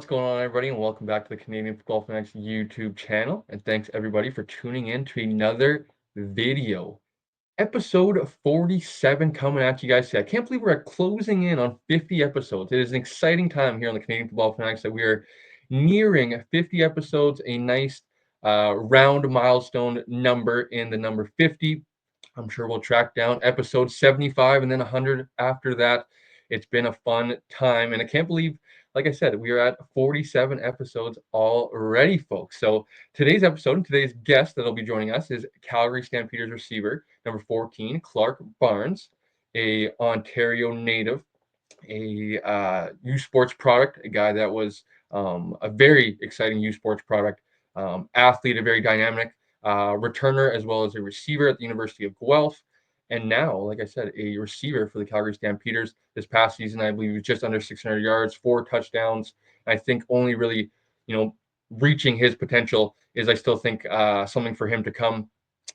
going on, everybody, and welcome back to the Canadian Football Fanatics YouTube channel. And thanks, everybody, for tuning in to another video. Episode 47 coming at you guys today. I can't believe we're closing in on 50 episodes. It is an exciting time here on the Canadian Football Fanatics that we are nearing 50 episodes, a nice round milestone number in the number 50. I'm sure we'll track down episode 75 and then 100 after that. It's been a fun time, and I can't believe, like I said, we are at 47 episodes already, folks. So today's episode and today's guest that'll be joining us is Calgary Stampeders receiver number 14, Clark Barnes, a Ontario native, a U Sports product, a guy that was a very exciting U Sports product athlete, a very dynamic returner as well as a receiver at the University of Guelph. And now, like I said, a receiver for the Calgary Stampeders. This past season, I believe he was just under 600 yards, 4 touchdowns. I think only really, reaching his potential is, I still think, something for him to come,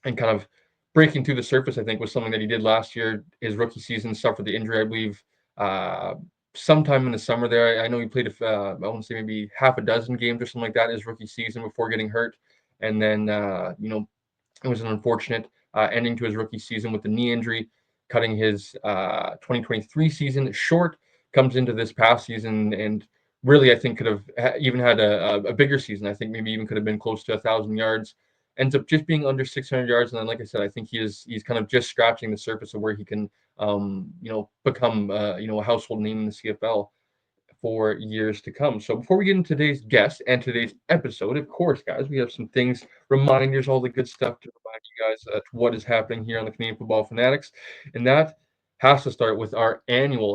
and kind of breaking through the surface, I think, was something that he did last year. His rookie season suffered the injury, I believe, uh, sometime in the summer there. I know he played, I want to say maybe half a dozen games or something like that in his rookie season before getting hurt. And then, it was an unfortunate ending to his rookie season with the knee injury, cutting his 2023 season short. Comes into this past season and really, I think, could have even had a bigger season. I think maybe even could have been close to 1,000 yards. Ends up just being under 600 yards, and then, like I said, I think he's kind of just scratching the surface of where he can, become, a household name in the CFL for years to come. So before we get into today's guest and today's episode, of course, guys, we have some things, reminders, all the good stuff to remind you guys what is happening here on the Canadian Football Fanatics. And that has to start with our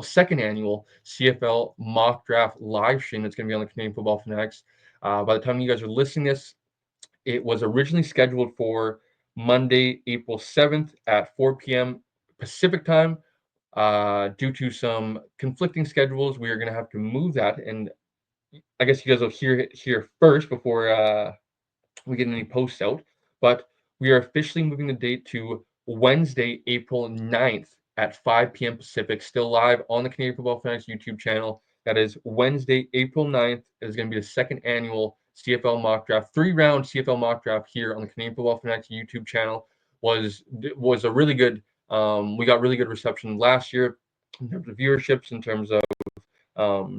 second annual CFL mock draft live stream that's going to be on the Canadian Football Fanatics. By the time you guys are listening to this, it was originally scheduled for Monday, April 7th at 4 p.m. Pacific time. Due to some conflicting schedules, we are going to have to move that. And I guess you guys will hear it here first before we get any posts out. But we are officially moving the date to Wednesday, April 9th at 5 p.m. Pacific, still live on the Canadian Football Fanatics YouTube channel. That is Wednesday, April 9th. It is going to be the second annual CFL mock draft, 3-round CFL mock draft here on the Canadian Football Fanatics YouTube channel. Was a really good. We got really good reception last year in terms of viewerships, in terms of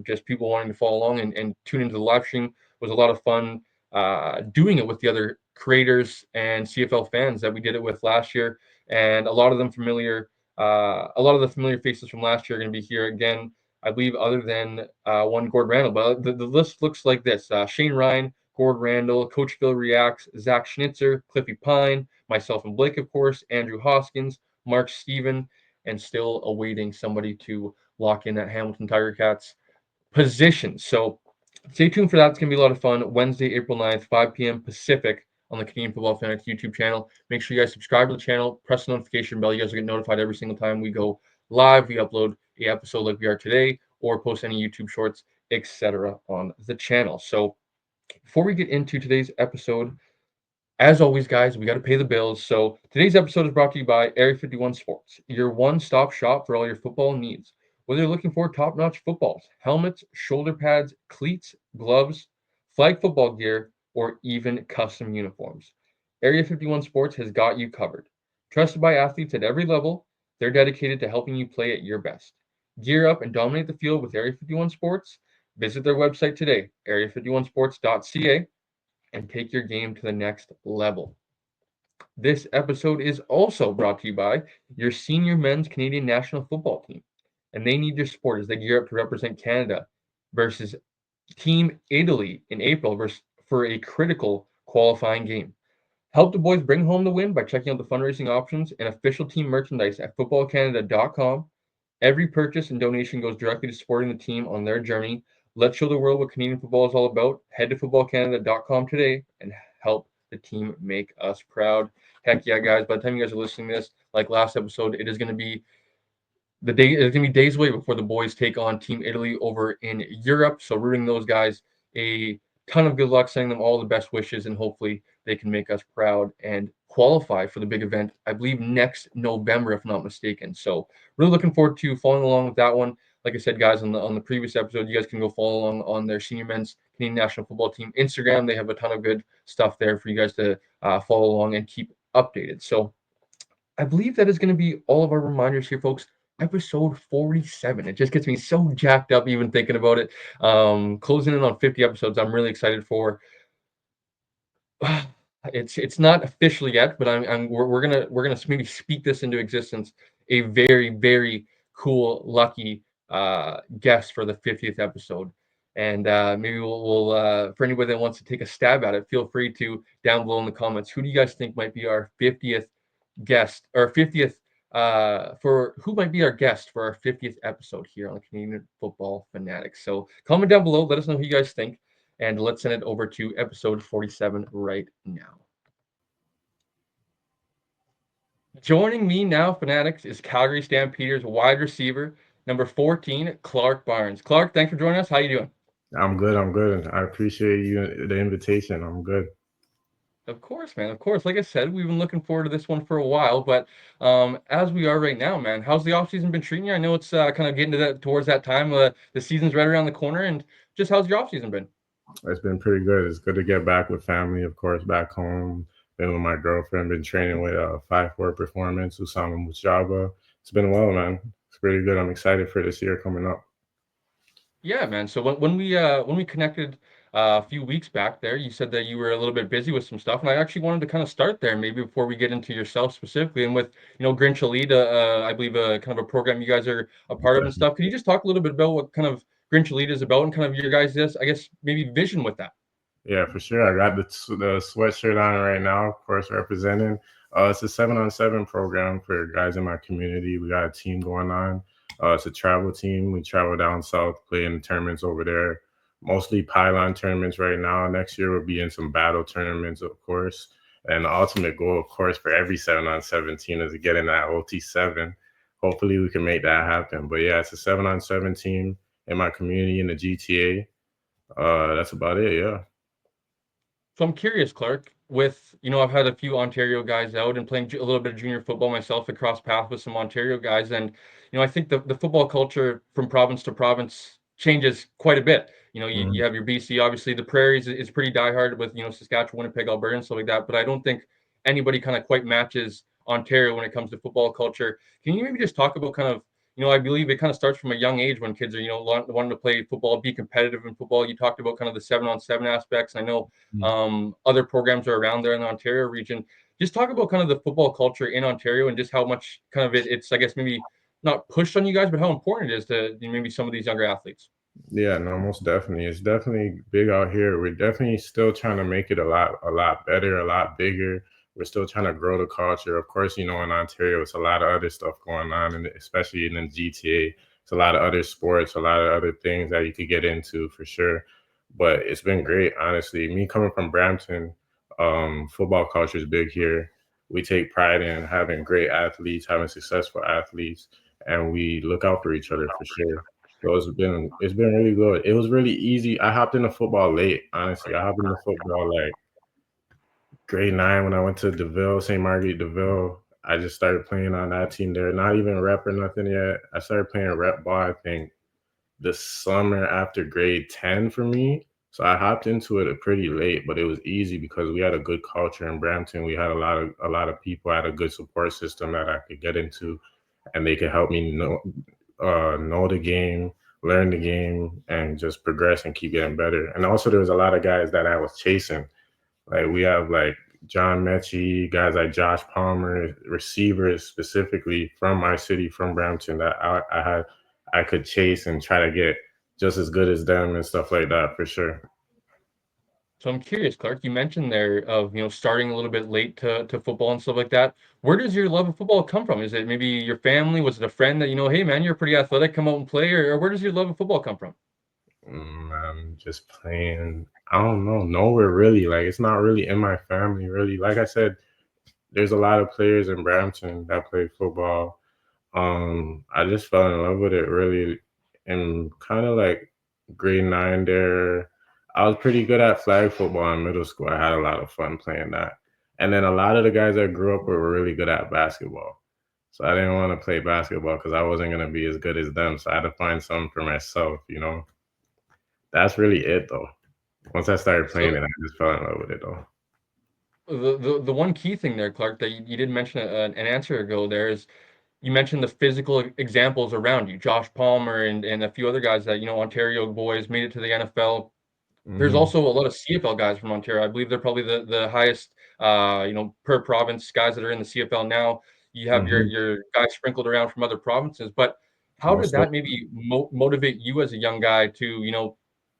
just people wanting to follow along and tune into the live stream. Was a lot of fun doing it with the other creators and CFL fans that we did it with last year, and a lot of them familiar. A lot of the familiar faces from last year are going to be here again, I believe, other than one Gord Randall. But the list looks like this: Shane Ryan, Gord Randall, Coach Phil Reacts, Zach Schnitzer, Cliffy Pine, myself and Blake, of course, Andrew Hoskins, Mark Steven, and still awaiting somebody to lock in that Hamilton Tiger Cats position. So stay tuned for that. It's going to be a lot of fun. Wednesday, April 9th, 5 p.m. Pacific on the Canadian Football Fanatics YouTube channel. Make sure you guys subscribe to the channel, press the notification bell. You guys will get notified every single time we go live. We upload a episode like we are today, or post any YouTube shorts, etc. on the channel. So before we get into today's episode, as always, guys, we got to pay the bills. So today's episode is brought to you by Area 51 Sports, your one-stop shop for all your football needs. Whether you're looking for top-notch footballs, helmets, shoulder pads, cleats, gloves, flag football gear, or even custom uniforms, Area 51 Sports has got you covered. Trusted by athletes at every level, they're dedicated to helping you play at your best. Gear up and dominate the field with Area 51 Sports. Visit their website today, area51sports.ca, and take your game to the next level. This episode is also brought to you by your senior men's Canadian national football team, and they need your support as they gear up to represent Canada versus Team Italy in April for a critical qualifying game. Help the boys bring home the win by checking out the fundraising options and official team merchandise at footballcanada.com. Every purchase and donation goes directly to supporting the team on their journey. Let's show the world what Canadian football is all about. Head to footballcanada.com today and help the team make us proud. Heck yeah, guys. By the time you guys are listening to this, like last episode, it is going to be days away before the boys take on Team Italy over in Europe. So rooting those guys a ton of good luck, sending them all the best wishes, and hopefully they can make us proud and qualify for the big event, I believe next November, if not mistaken. So really looking forward to following along with that one. Like I said, guys, on the previous episode, you guys can go follow along on their senior men's Canadian national football team Instagram. They have a ton of good stuff there for you guys to follow along and keep updated. So I believe that is going to be all of our reminders here, folks. Episode 47. It just gets me so jacked up even thinking about it. Closing in on 50 episodes, I'm really excited for. It's not official yet, but we're gonna maybe speak this into existence. A very cool, lucky guest for the 50th episode, and maybe we'll for anybody that wants to take a stab at it, feel free to down below in the comments. Who do you guys think might be our 50th guest or 50th for who might be our guest for our 50th episode here on the Canadian Football Fanatics? So comment down below, let us know who you guys think. And let's send it over to episode 47 right now. Joining me now, Fanatics, is Calgary Stampeders wide receiver, number 14, Clark Barnes. Clark, thanks for joining us. How you doing? I'm good. I'm good. I appreciate the invitation. I'm good. Of course, man. Of course. Like I said, we've been looking forward to this one for a while, but as we are right now, man, how's the offseason been treating you? I know it's kind of getting to towards that time. The season's right around the corner, and just how's your offseason been? It's been pretty good. It's good to get back with family, of course, back home. Been with my girlfriend. Been training with 5-4 Performance, Usama Muchaba. It's been well, man. It's pretty good. I'm excited for this year coming up. Yeah, man. So when we connected a few weeks back there, you said that you were a little bit busy with some stuff, and I actually wanted to kind of start there, maybe before we get into yourself specifically, and with Grinch, I believe kind of a program you guys are a part of and stuff. Can you just talk a little bit about what kind of Grinch is about and kind of your guys' I guess maybe vision with that? Yeah, for sure. I got the sweatshirt on right now, of course, representing. It's a 7-on-7 program for guys in my community. We got a team going on. It's a travel team. We travel down south, play in tournaments over there, mostly pylon tournaments right now. Next year, we'll be in some battle tournaments, of course. And the ultimate goal, of course, for every 7-on-7 team is to get in that OT7. Hopefully, we can make that happen. But yeah, it's a 7-on-7 team in my community in the GTA. That's about it. Yeah. So I'm curious, Clark, with, I've had a few Ontario guys out and playing a little bit of junior football myself across path with some Ontario guys. And, I think the football culture from province to province changes quite a bit. You have your BC, obviously the prairies is pretty diehard with, Saskatchewan, Winnipeg, Alberta and stuff like that. But I don't think anybody kind of quite matches Ontario when it comes to football culture. Can you maybe just talk about kind of, I believe it kind of starts from a young age when kids are, wanting to play football, be competitive in football. You talked about kind of the 7-on-7 aspects. I know other programs are around there in the Ontario region. Just talk about kind of the football culture in Ontario and just how much kind of it's, I guess, maybe not pushed on you guys, but how important it is to maybe some of these younger athletes. Yeah, no, most definitely. It's definitely big out here. We're definitely still trying to make it a lot better, a lot bigger. We're still trying to grow the culture. Of course, in Ontario, it's a lot of other stuff going on, and especially in the GTA, it's a lot of other sports, a lot of other things that you could get into for sure. But it's been great, honestly. Me coming from Brampton, football culture is big here. We take pride in having great athletes, having successful athletes, and we look out for each other for sure. So it's been really good. It was really easy. I hopped into football late, honestly. I hopped into football like grade 9 when I went to DeVille, St. Marguerite DeVille. I just started playing on that team there. Not even rep or nothing yet. I started playing rep ball, I think, the summer after grade 10 for me. So I hopped into it pretty late, but it was easy because we had a good culture in Brampton. We had a lot of people, had a good support system that I could get into, and they could help me know the game, learn the game, and just progress and keep getting better. And also, there was a lot of guys that I was chasing. Like we have like John Mechie, guys like Josh Palmer, receivers specifically from my city, from Brampton, that I could chase and try to get just as good as them and stuff like that for sure. So I'm curious, Clark, you mentioned there of, starting a little bit late to football and stuff like that. Where does your love of football come from? Is it maybe your family? Was it a friend that, hey man, you're pretty athletic, come out and play, or where does your love of football come from? I'm just playing. I don't know, nowhere really. Like it's not really in my family really. Like I said, there's a lot of players in Brampton that play football. I just fell in love with it really in kind of like grade 9 there. I was pretty good at flag football in middle school. I had a lot of fun playing that. And then a lot of the guys I grew up with were really good at basketball. So I didn't want to play basketball because I wasn't going to be as good as them. So I had to find something for myself. That's really it though. Once I started playing So it, I just fell in love with it though. the one key thing there, Clark, that you did mention an answer ago there is you mentioned the physical examples around you, Josh Palmer and a few other guys that, Ontario boys made it to the NFL. There's Hmm. also a lot of CFL guys from Ontario. I believe they're probably the highest, per province guys that are in the CFL now. You have your Hmm. your guys sprinkled around from other provinces, but how did Most that maybe motivate you as a young guy to,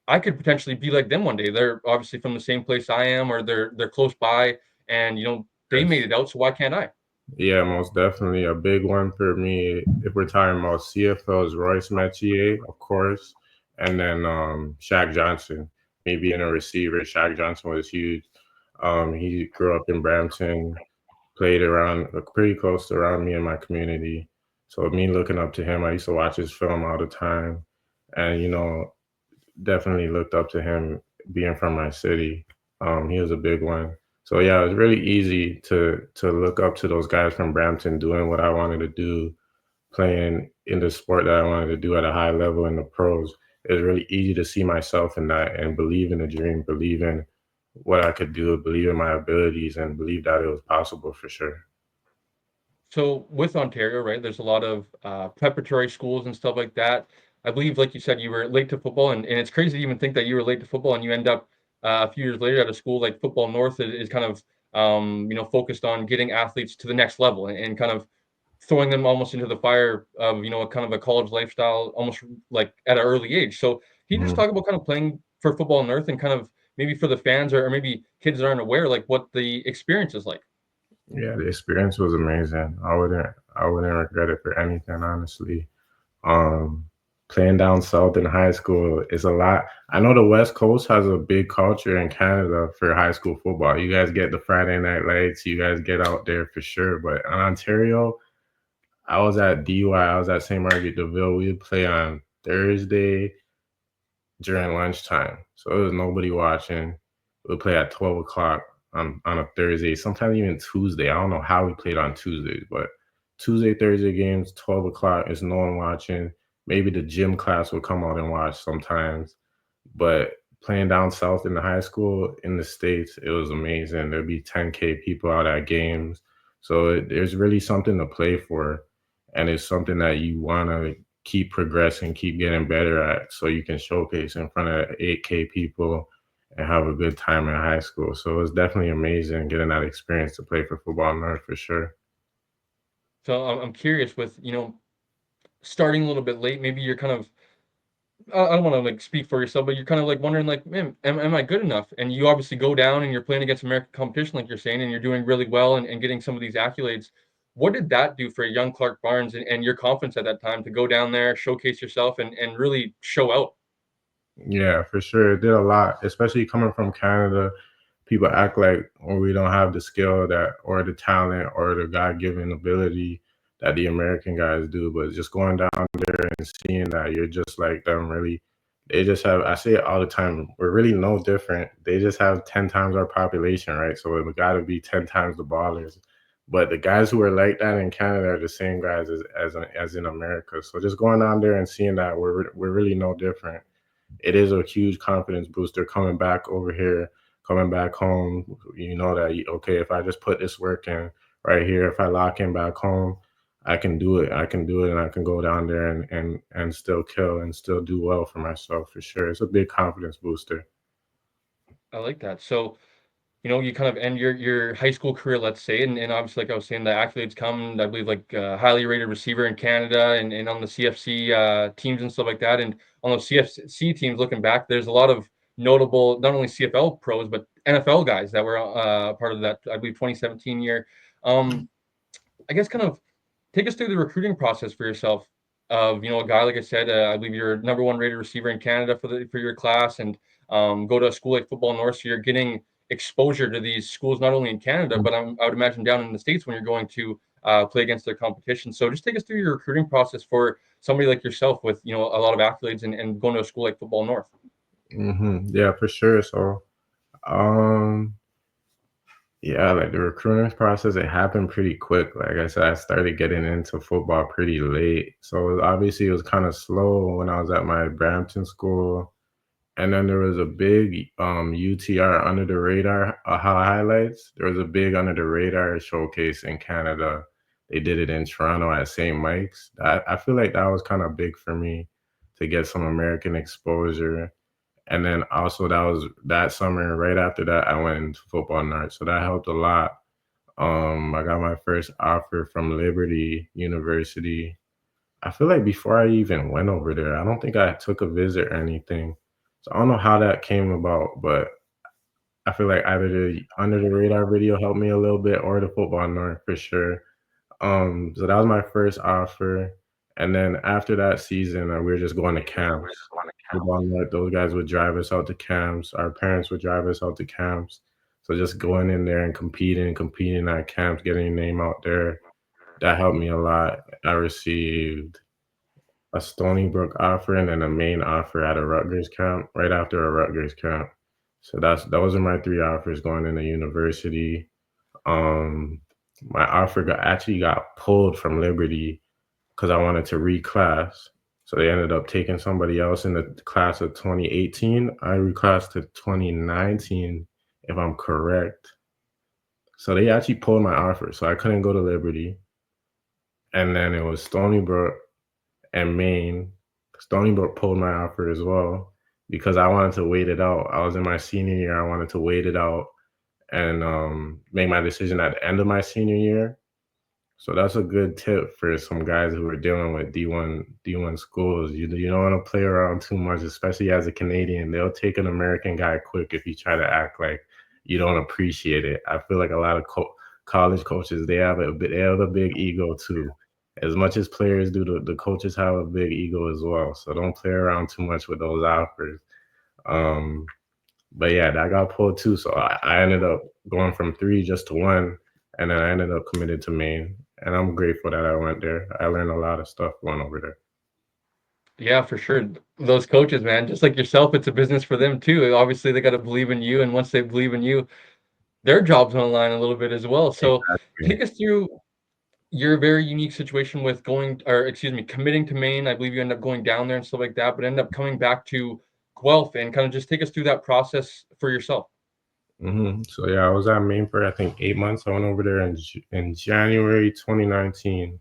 I could potentially be like them one day. They're obviously from the same place I am, or they're close by, and they made definitely. it out, so why can't I? Yeah, most definitely. A big one for me, if we're talking about CFL, is Royce Metier, of course, and then Shaq Johnson. Me being a receiver, Shaq Johnson was huge. He grew up in Brampton, played around pretty close to around me in my community. So me looking up to him, I used to watch his film all the time, and definitely looked up to him being from my city. He was a big one. So yeah, it was really easy to look up to those guys from Brampton doing what I wanted to do, playing in the sport that I wanted to do at a high level in the pros. It was really easy to see myself in that and believe in the dream, believe in what I could do, believe in my abilities, and believe that it was possible for sure. So with Ontario, right, there's a lot of preparatory schools and stuff like that. I believe, like you said, you were late to football, and it's crazy to even think that you were late to football and you end up a few years later at a school like Football North is kind of focused on getting athletes to the next level and kind of throwing them almost into the fire of a kind of a college lifestyle, almost like at an early age. So can you just Mhm. talk about kind of playing for Football North and kind of maybe for the fans or maybe kids that aren't aware, like what the experience is like? Yeah, the experience was amazing. I wouldn't regret it for anything, honestly. Um, Playing down south in high school is a lot. I know the West Coast has a big culture in Canada for high school football. You guys get the Friday night lights, you guys get out there for sure. But in Ontario, I was at DUI, I was at St. Margaret Deville. We would play on Thursday during lunchtime. So there was nobody watching. We would play at 12 o'clock on a Thursday, sometimes even Tuesday. I don't know how we played on Tuesdays, but Tuesday, Thursday games, 12 o'clock is no one watching. Maybe the gym class would come out and watch sometimes. But playing down south in the high school in the States, it was amazing. There'd be 10K people out at games. So there's really something to play for. And it's something that you want to keep progressing, keep getting better at so you can showcase in front of 8K people and have a good time in high school. So it's definitely amazing getting that experience to play for Football North for sure. So I'm curious with starting a little bit late. Maybe you're kind of I don't want to like speak for yourself, but you're kind of like wondering like, man, am I good enough? And you obviously go down and you're playing against American competition, like you're saying, and you're doing really well and getting some of these accolades. What did that do for a young Clark Barnes and your confidence at that time to go down there, showcase yourself, and really show out? Yeah, for sure. It did a lot, especially coming from Canada. People act like we don't have the skill that or the talent or the God-given ability that the American guys do. But just going down there and seeing that you're just like them, really, they just have. I say it all the time. We're really no different. They just have 10 times our population, right? So we got to be 10 times the ballers. But the guys who are like that in Canada are the same guys as in America. So just going down there and seeing that we're really no different. It is a huge confidence booster coming back over here, coming back home. You know that okay, if I just put this work in right here, if I lock in back home, I can do it. I can do it, and I can go down there and still kill and still do well for myself for sure. It's a big confidence booster. I like that. So you kind of end your high school career, let's say, and obviously, like I was saying, the accolades come, I believe, like highly rated receiver in Canada and on the CFC teams and stuff like that. And on those CFC teams, looking back, there's a lot of notable, not only CFL pros, but NFL guys that were part of that, I believe, 2017 year. Um, I guess kind of take us through the recruiting process for yourself of a guy like I said, I believe you're number one rated receiver in Canada for your class, and go to a school like Football North, so you're getting exposure to these schools not only in Canada, but I would imagine down in the States when you're going to play against their competition. So just take us through your recruiting process for somebody like yourself with a lot of accolades and going to a school like Football North. Yeah, for sure. So, um, yeah, like the recruiting process, it happened pretty quick. Like I said, I started getting into football pretty late. So obviously it was kind of slow when I was at my Brampton school. And then there was a big UTR under the radar highlights. There was a big under the radar showcase in Canada. They did it in Toronto at St. Mike's. I feel like that was kind of big for me to get some American exposure. And then also that was that summer. Right after that, I went into football nerd, so that helped a lot. I got my first offer from Liberty University. I feel like before I even went over there, I don't think I took a visit or anything. So I don't know how that came about, but I feel like either the under the radar video helped me a little bit or the football nerd for sure. So that was my first offer. And then after that season, we were just going to camps. Football nerd, those guys would drive us out to camps. Our parents would drive us out to camps. So just going in there and competing at camps, getting your name out there, that helped me a lot. I received a Stony Brook offer and then a Maine offer at a Rutgers camp, right after a Rutgers camp. So those are my 3 offers going into university. Um, my offer actually got pulled from Liberty because I wanted to reclass. So they ended up taking somebody else in the class of 2018. I reclassed to 2019, if I'm correct. So they actually pulled my offer, so I couldn't go to Liberty. And then it was Stony Brook and Maine. Stony Brook pulled my offer as well because I wanted to wait it out. I was in my senior year. I wanted to wait it out and make my decision at the end of my senior year. So that's a good tip for some guys who are dealing with D1 schools. You don't want to play around too much, especially as a Canadian. They'll take an American guy quick if you try to act like you don't appreciate it. I feel like a lot of college coaches they have a big ego too. As much as players do, the coaches have a big ego as well. So don't play around too much with those offers. Um, but yeah, that got pulled too. So I ended up going from 3 just to 1, and then I ended up committed to Maine. And I'm grateful that I went there. I learned a lot of stuff going over there. Yeah, for sure. Those coaches, man, just like yourself, it's a business for them too. Obviously, they got to believe in you, and once they believe in you, their job's on the line a little bit as well. So, Exactly. take us through your very unique situation with going, or excuse me, committing to Maine. I believe you end up going down there and stuff like that, but end up coming back to Guelph and kind of just take us through that process for yourself. So yeah, I was at Maine for I think 8 months. I went over there in January 2019.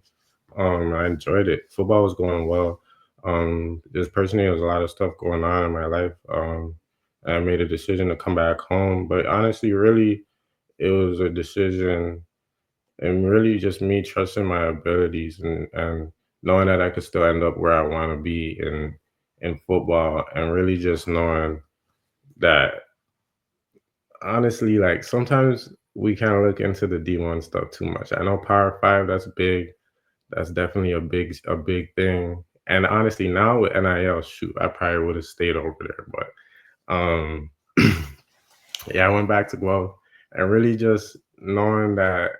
I enjoyed it. Football was going well. Just personally, there was a lot of stuff going on in my life. I made a decision to come back home, but honestly, really, it was a decision and really just me trusting my abilities and knowing that I could still end up where I want to be in football, and really just knowing that honestly, like sometimes we kind of look into the D1 stuff too much. I know Power Five, that's big. That's definitely a big thing. And honestly, now with NIL, shoot, I probably would have stayed over there. But yeah, I went back to Guelph and really just knowing that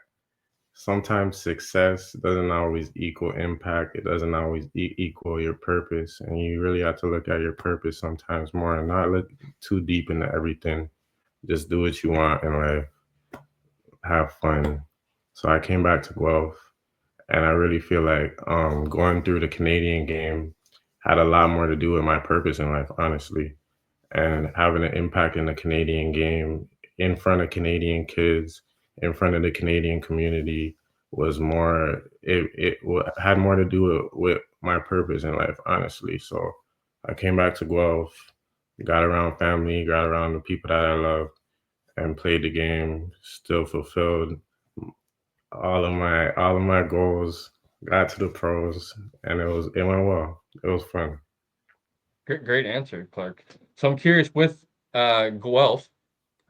sometimes success doesn't always equal impact. It doesn't always equal your purpose, and you really have to look at your purpose sometimes more and not look too deep into everything. Just do what you want in life, have fun. So I came back to Guelph, and I really feel like going through the Canadian game had a lot more to do with my purpose in life, honestly, and having an impact in the Canadian game in front of Canadian kids, in front of the Canadian community was more. Had more to do with my purpose in life, honestly. So I came back to Guelph, got around family, got around the people that I love, and played the game. Still fulfilled all of my goals. Got to the pros, and it went well. It was fun. Great answer, Clark. So I'm curious with Guelph,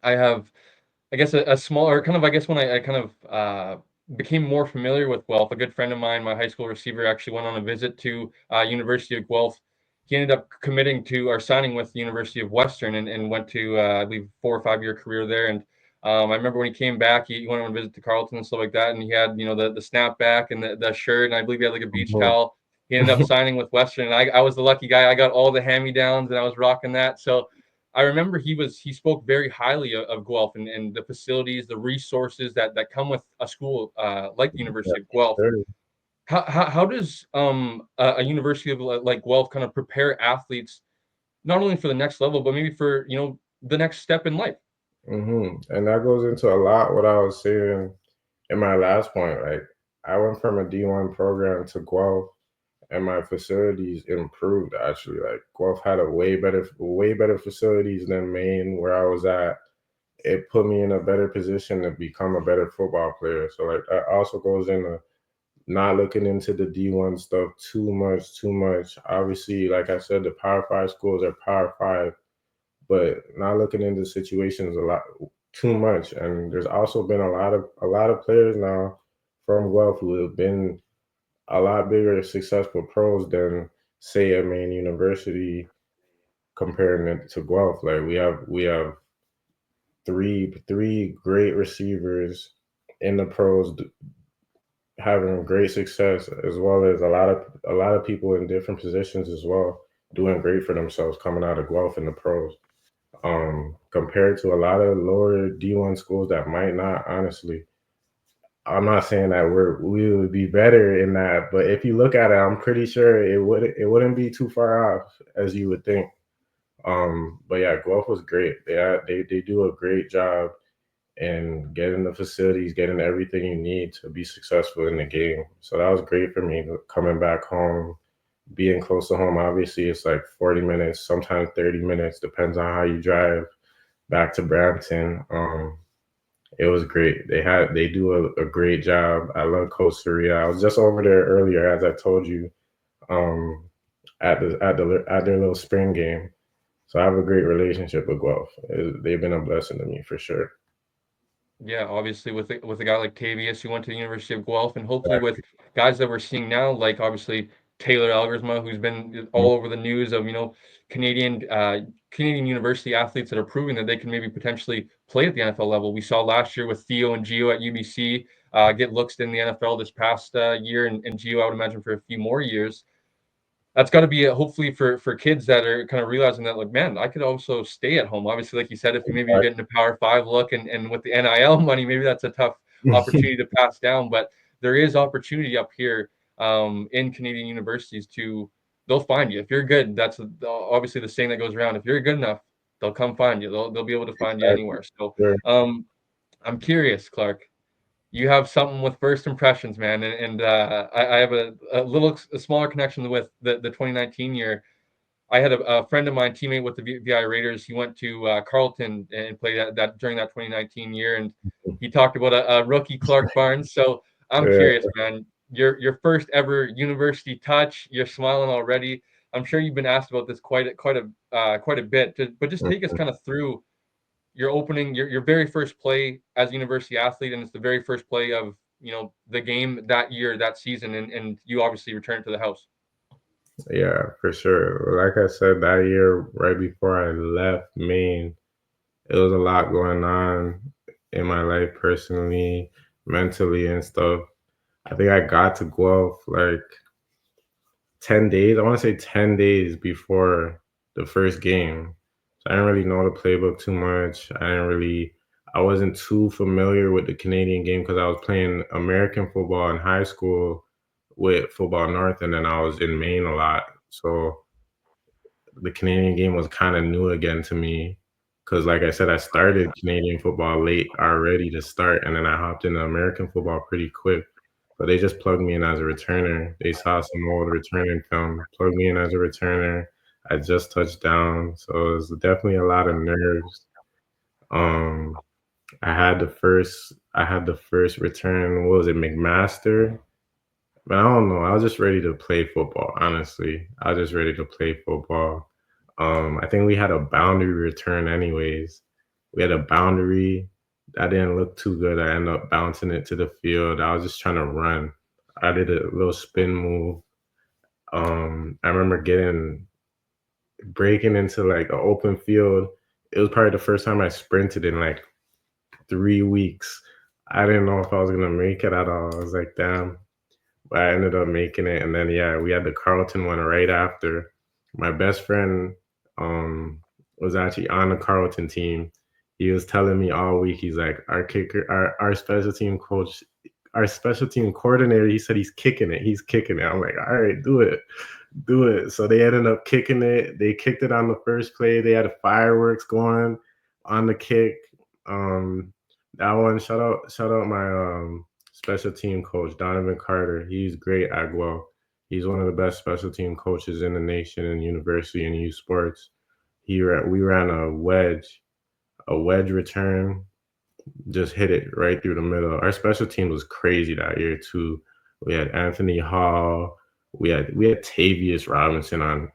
I have, I guess, a smaller kind of, I guess, when I kind of became more familiar with Guelph, a good friend of mine, my high school receiver, actually went on a visit to University of Guelph. He ended up committing to or signing with the University of Western and went to, I believe, 4 or 5 year career there. And I remember when he came back, he went on a visit to Carleton and stuff like that. And he had, the snapback and the shirt. And I believe he had like a beach Mhm. towel. He ended up signing with Western. And I was the lucky guy. I got all the hand-me-downs and I was rocking that. So I remember he spoke very highly of Guelph and the facilities, the resources that come with a school like the Yeah, University of Guelph. sure. How does a university of like Guelph kind of prepare athletes not only for the next level, but maybe for, the next step in life. And that goes into a lot what I was saying in my last point. Like, I went from a D1 program to Guelph, and my facilities improved actually. Like, Guelph had a way better facilities than Maine, where I was at. It put me in a better position to become a better football player. So like that also goes into not looking into the D1 stuff too much, too much. Obviously, like I said, the Power Five schools are Power Five, but not looking into situations a lot too much. And there's also been a lot of players now from Guelph who have been a lot bigger successful pros than say a Maine University comparing it to Guelph. Like we have three great receivers in the pros having great success, as well as a lot of people in different positions as well doing great for themselves coming out of Guelph in the pros. Compared to a lot of lower D1 schools that might not, honestly. I'm not saying that we would be better in that, but if you look at it, I'm pretty sure it wouldn't be too far off as you would think. But yeah, Guelph was great. They do a great job and getting the facilities, getting everything you need to be successful in the game. So that was great for me coming back home, being close to home. Obviously, it's like 40 minutes, sometimes 30 minutes, depends on how you drive back to Brampton. It was great. They do a great job. I love Costa Rica. I was just over there earlier, as I told you, um, at their little spring game. So I have a great relationship with Guelph. They've been a blessing to me for sure. Yeah, obviously with a guy like Tavius who went to the University of Guelph, and hopefully with Exactly. guys that we're seeing now, like obviously Taylor Algersma, who's been Mhm. all over the news of Canadian university athletes that are proving that they can maybe potentially play at the NFL level. We saw last year with Theo and Gio at UBC get looks in the NFL this past year, and Gio I would imagine for a few more years. That's got to be hopefully for kids that are kind of realizing that, like, man, I could also stay at home. Obviously, like you said, if you maybe you're getting a Power Five look, and with the NIL money, maybe that's a tough opportunity to pass down. But there is opportunity up here in Canadian universities to they'll find you if you're good. That's obviously the saying that goes around. If you're good enough, they'll come find you. They'll be able to find you Exactly. anywhere. So Sure. I'm curious, Clark. You have something with first impressions, man, and I have a smaller connection with the 2019 year. I had a friend of mine, teammate with the VI Raiders. He went to Carleton and played that during that 2019 year, and he talked about a rookie Clark Barnes. So I'm Yeah. curious, man. Your first ever university touch. You're smiling already. I'm sure you've been asked about this quite a bit, but just take us kind of through your opening your very first play as a university athlete, and it's the very first play of the game that year, that season, and you obviously returned to the house. Yeah, for sure. Like I said, that year, right before I left Maine, it was a lot going on in my life personally, mentally, and stuff. I think I got to Guelph like 10 days. I want to say 10 days before the first game. So I didn't really know the playbook too much. I wasn't too familiar with the Canadian game because I was playing American football in high school with Football North, and then I was in Maine a lot. So the Canadian game was kind of new again to me because, like I said, I started Canadian football late already to start, and then I hopped into American football pretty quick. So they just plugged me in as a returner. They saw some old returning film, plugged me in as a returner. I just touched down, so it was definitely a lot of nerves. Um, I had the first return. What was it, McMaster? But I don't know. I was just ready to play football, honestly. I was just ready to play football. I think we had a boundary return anyways. We had a boundary that didn't look too good. I ended up bouncing it to the field. I was just trying to run. I did a little spin move. I remember breaking into like an open field. It was probably the first time I sprinted in like 3 weeks. I didn't know if I was gonna make it at all. I was like, damn. But I ended up making it, and then yeah, we had the Carleton one right after. My best friend was actually on the Carleton team. He was telling me all week, he's like, our special team coach, our special team coordinator, he said he's kicking it. He's kicking it. I'm like, all right, do it. do it. So they ended up kicking it. They kicked it on the first play. They had fireworks going on the kick. Um, that one, shout out my special team coach, Donovan Carter. He's great at Guelph. He's one of the best special team coaches in the nation in university and youth sports. We ran a wedge return, just hit it right through the middle. Our special team was crazy that year too. We had Anthony Hall. We had Tavius Robinson on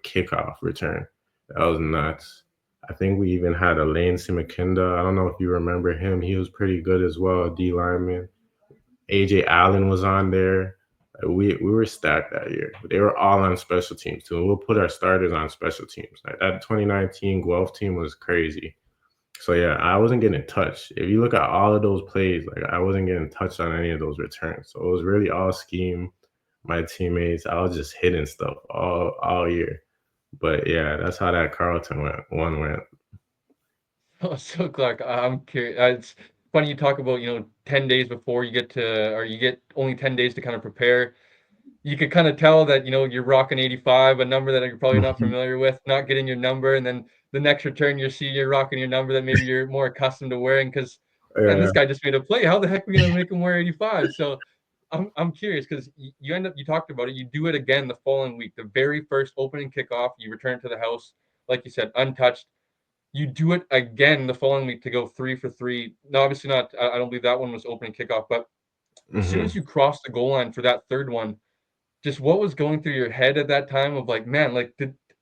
kickoff return. That was nuts. I think we even had a Lane Simakinda. I don't know if you remember him. He was pretty good as well, D lineman. AJ Allen was on there. We were stacked that year. They were all on special teams too. We'll put our starters on special teams. Like that 2019 Guelph team was crazy. So yeah, I wasn't getting touched. If you look at all of those plays, like I wasn't getting touched on any of those returns. So it was really all scheme. My teammates, I was just hitting stuff all year. But yeah, that's how that Carlton one went. Oh, so Clark, I'm curious. It's funny you talk about, 10 days before you get to, or you get only 10 days to kind of prepare. You could kind of tell that, you're rocking 85, a number that you're probably not familiar with, not getting your number. And then the next return, you're rocking your number that maybe you're more accustomed to wearing because, man, Yeah. this guy just made a play. How the heck are we going to make him wear 85? So I'm curious because you talked about it. You do it again the following week, the very first opening kickoff. You return to the house, like you said, untouched. You do it again the following week to go 3 for 3. No, obviously not. I don't believe that one was opening kickoff, but as soon as hmm you crossed the goal line for that third one, just what was going through your head at that time of like, man, like,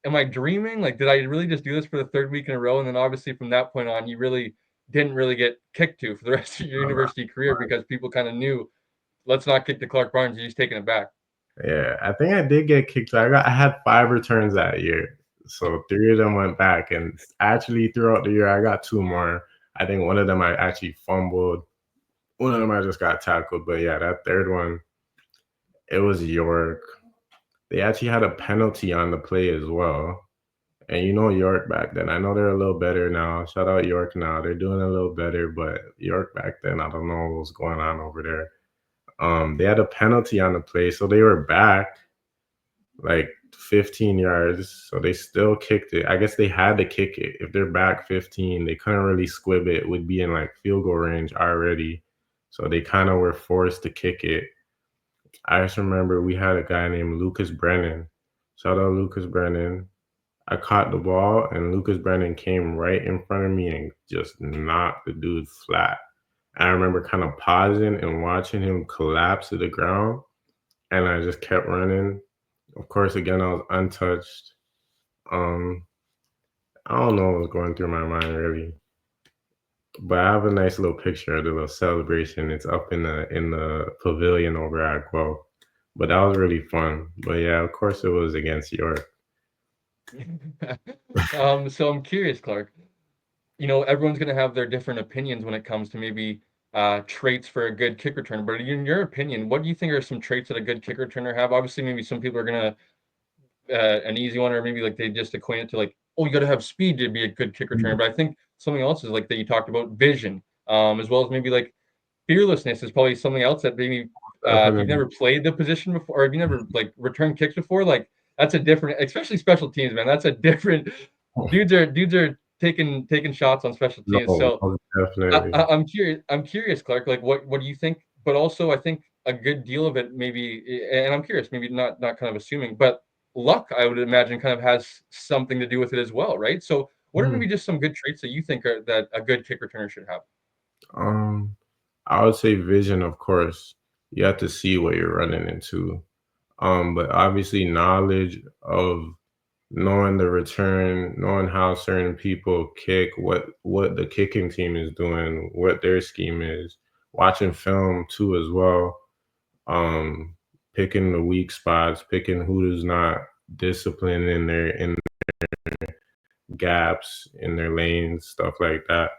am I dreaming? Like, did I really just do this for the third week in a row? And then obviously from that point on, you really didn't really get kicked to for the rest of your university career because people kind of knew, let's not kick to Clark Barnes. He's taking it back. Yeah, I think I did get kicked. I had 5 returns that year, so 3 of them went back, and actually throughout the year I got 2 more. I think one of them I actually fumbled. One of them I just got tackled. But yeah, that third one, it was York. They actually had a penalty on the play as well. And York back then. I know they're a little better now. Shout out York now. They're doing a little better, but York back then, I don't know what was going on over there. They had a penalty on the play, so they were back like 15 yards. So they still kicked it. I guess they had to kick it. If they're back 15, they couldn't really squib it. It would be in like field goal range already. So they kind of were forced to kick it. I just remember we had a guy named Lucas Brennan. Shout out Lucas Brennan. I caught the ball and Lucas Brennan came right in front of me and just knocked the dude flat. I remember kind of pausing and watching him collapse to the ground, and I just kept running. Of course, again, I was untouched. Um, I don't know what was going through my mind really, but I have a nice little picture of the little celebration. It's up in the pavilion over at Guelph. But that was really fun. But yeah, of course, it was against York. So I'm curious, Clark. Everyone's going to have their different opinions when it comes to maybe traits for a good kick returner. But in your opinion, what do you think are some traits that a good kick returner have? Obviously, maybe some people are going to an easy one, or maybe like they just equate it to like, oh, you got to have speed to be a good kick returner. But I think something else is like that you talked about vision, as well as maybe like fearlessness is probably something else that maybe if you've Definitely. never played the position before, or if you never like returned kicks before, like that's a different, especially special teams, man. That's a different dudes are taking shots on special No, teams. So most definitely. I'm curious. I'm curious, Clark. Like, what do you think? But also, I think a good deal of it, maybe, and I'm curious, maybe not kind of assuming, but luck, I would imagine, kind of has something to do with it as well, right? So, what are maybe Mhm. just some good traits that you think are that a good kick returner should have? Um, I would say vision, of course. You have to see what you're running into. But obviously knowledge of knowing the return, knowing how certain people kick, what the kicking team is doing, what their scheme is, watching film too as well. Um, Picking the weak spots, picking who's not disciplined in gaps in their lanes, stuff like that.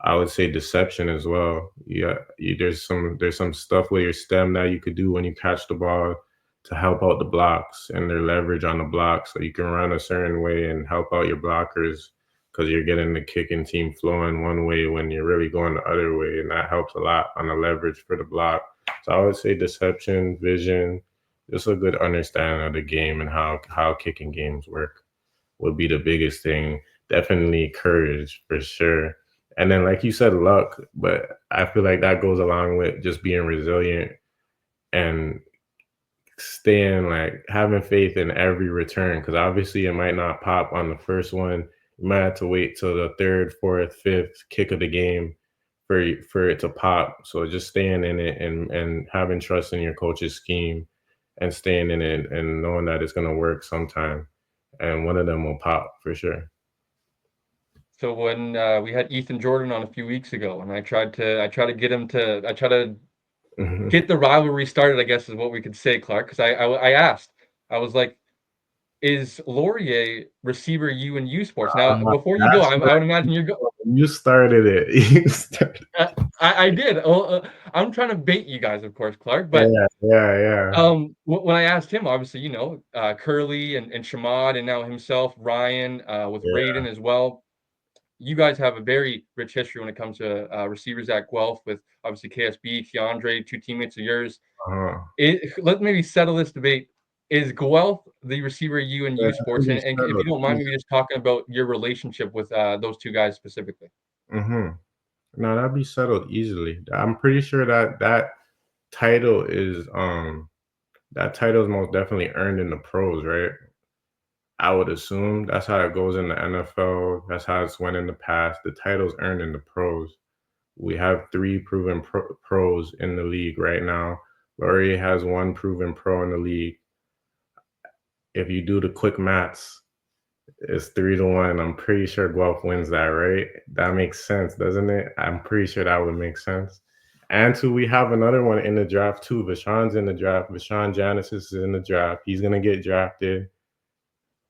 I would say deception as well. Yeah, there's some stuff with your stem that you could do when you catch the ball to help out the blocks and their leverage on the block, so you can run a certain way and help out your blockers because you're getting the kicking team flowing one way when you're really going the other way, and that helps a lot on the leverage for the block. So I would say deception, vision, just a good understanding of the game and how kicking games work would be the biggest thing. Definitely courage for sure. And then, like you said, luck, but I feel like that goes along with just being resilient and staying like having faith in every return because obviously it might not pop on the first one. You might have to wait till the third, fourth, fifth kick of the game for it to pop. So just staying in it and having trust in your coach's scheme and staying in it and knowing that it's gonna work sometime. And one of them will pop for sure. So when we had Ethan Jordan on a few weeks ago, and I tried to Mhm. get the rivalry started, I guess is what we could say, Clark. Because I asked, I was like, "Is Laurier receiver U in U Sports?" Now, before you go, That's what I would imagine you're go you started it. You started. I did. Well, I'm trying to bait you guys, of course, Clark. But Yeah, yeah, yeah, when I asked him, obviously, Curly and Shamad, and now himself, Ryan, with yeah. Raiden as well. You guys have a very rich history when it comes to receivers at Guelph, with obviously KSB, Keandre, two teammates of yours. Uh-huh. Let's maybe settle this debate. Is Guelph the receiver you and Yeah, U that can Sports? be And if you settled don't mind, easily. maybe just talking about your relationship with those two guys specifically. Mhm. No, that'd be settled easily. I'm pretty sure that title is that title is most definitely earned in the pros, right? I would assume that's how it goes in the NFL. That's how it's went in the past. The title's earned in the pros. We have three proven pros in the league right now. Laurie has one proven pro in the league. If you do the quick maths, it's 3-1. I'm pretty sure Guelph wins that, right? That makes sense, doesn't it? I'm pretty sure that would make sense. And two, we have another one in the draft too. Vashon's in the draft. Vashon Genesis is in the draft. He's gonna get drafted.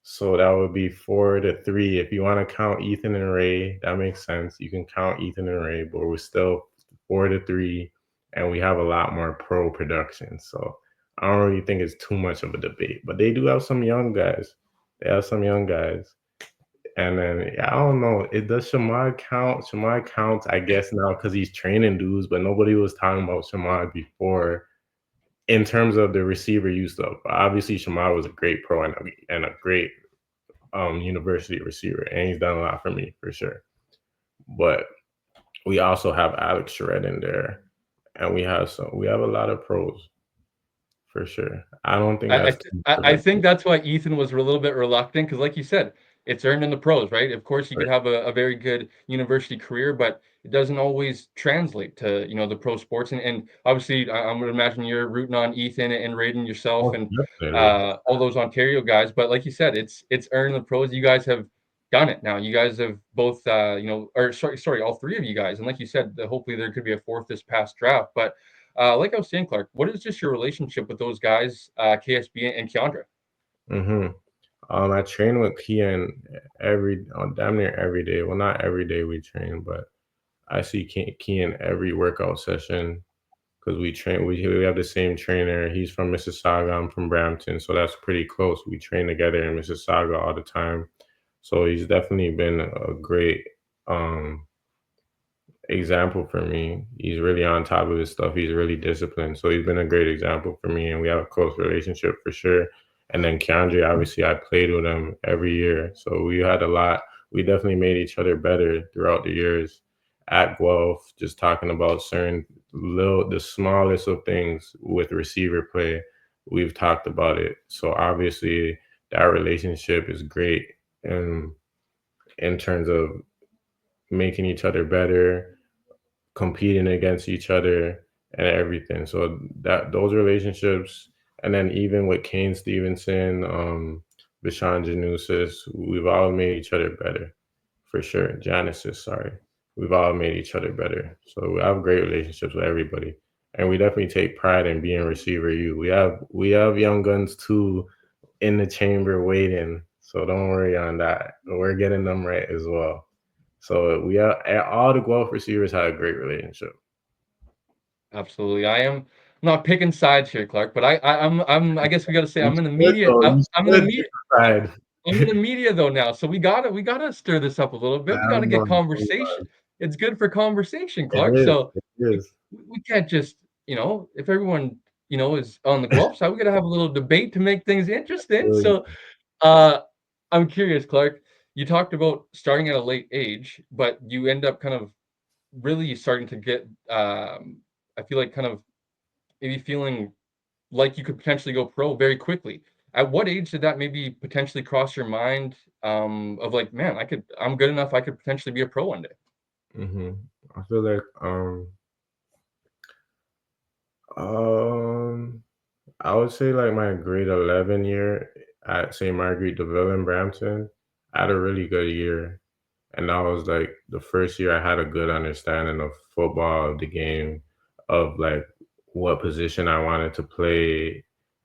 So that would be 4-3. If you want to count Ethan and Ray, that makes sense. You can count Ethan and Ray, but we're still 4-3, and we have a lot more pro production. So I don't really think it's too much of a debate. But they do have some young guys. They have some young guys. And then yeah, I don't know. It does Shamad count? Shamad counts, I guess, now because he's training dudes, but nobody was talking about Shamad before in terms of the receiver use stuff. Obviously, Shamad was a great pro and a great university receiver, and he's done a lot for me for sure. But we also have Alex Shred in there, and we have a lot of pros for sure. I don't think I I, that's th- too much of I a think that's why Ethan was a little bit reluctant because, like you said, it's earned in the pros, right? Of course, you could have a very good university career, but it doesn't always translate to the pro sports. And obviously, I'm gonna imagine you're rooting on Ethan and Raiden yourself most and definitely. all those Ontario guys. But like you said, it's earned in the pros. You guys have done it now. You guys have both, or sorry, all three of you guys. And like you said, hopefully there could be a fourth this past draft, but. Like I was saying, Clark, what is just your relationship with those guys, KSB and Keandre? hmm I train with Kian damn near every day. Well, not every day we train, but I see Kian every workout session because we train. We have the same trainer. He's from Mississauga. I'm from Brampton, so that's pretty close. We train together in Mississauga all the time. So he's definitely been a great um, example for me. He's really on top of his stuff. He's really disciplined. So he's been a great example for me, and we have a close relationship for sure. And then Keandre, obviously, I played with him every year, so we had a lot. We definitely made each other better throughout the years at Guelph. Just talking about the smallest of things with receiver play, we've talked about it. So obviously, that relationship is great, and in terms of making each other better, competing against each other and everything. So that those relationships, and then even with Kane Stevenson, Vishan Janusis, we've all made each other better for sure. Genesis, sorry, we've all made each other better. So we have great relationships with everybody, and we definitely take pride in being receiver. We have young guns too in the chamber waiting. So don't worry on that. We're getting them right as well. So we are all the Guelph receivers had a great relationship. Absolutely. I am not picking sides here, Clark, but I guess we got to say You I'm in the should media. though. You I'm in the should pick media. a side. I'm in the media though now, so we gotta stir this up a little bit. We gotta Come get on, come conversation. on. It's good for conversation, It Clark. is. So It we, is. we can't just if everyone is on the Guelph side. We got to have a little debate to make things interesting. Really. So, I'm curious, Clark. You talked about starting at a late age, but you end up kind of really starting to get. I feel like kind of maybe feeling like you could potentially go pro very quickly. At what age did that maybe potentially cross your mind? Of like, man, I'm good enough. I could potentially be a pro one day. Hmm. I feel like um I would say like my grade 11 year at St. Marguerite DeVille in Brampton, I had a really good year. And that was like the first year I had a good understanding of football, of the game, of like what position I wanted to play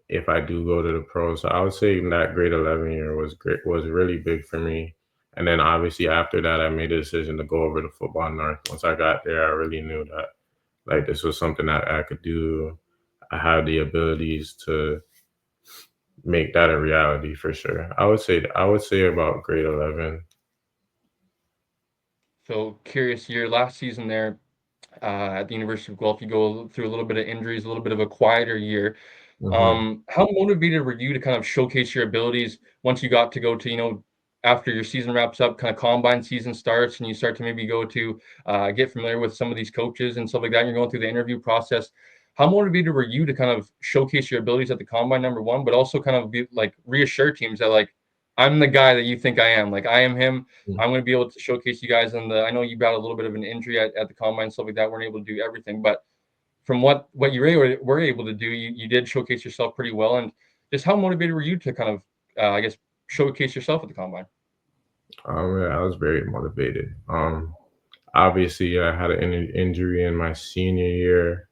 if I do go to the pros. So I would say that grade 11 year was great, was really big for me. And then obviously after that, I made a decision to go over to Football North. Once I got there, I really knew that like this was something that I could do. I had the abilities to make that a reality for sure. I would say about grade 11. So curious, your last season there at the University of Guelph, you go through a little bit of injuries, a little bit of a quieter year. Hmm. How motivated were you to kind of showcase your abilities once you got to go to, after your season wraps up, kind of combine season starts, and you start to maybe go to get familiar with some of these coaches and stuff like that, and you're going through the interview process. How motivated were you to kind of showcase your abilities at the combine, number one, but also kind of be like reassure teams that like I'm the guy that you think I am. Like I am him. I'm going to be able to showcase you guys. And I know you got a little bit of an injury at the combine, stuff like that. Weren't able to do everything, but from what you were able to do, you did showcase yourself pretty well. And just how motivated were you to kind of, I guess, showcase yourself at the combine? Yeah, I was very motivated. Obviously, I had an injury in my senior year,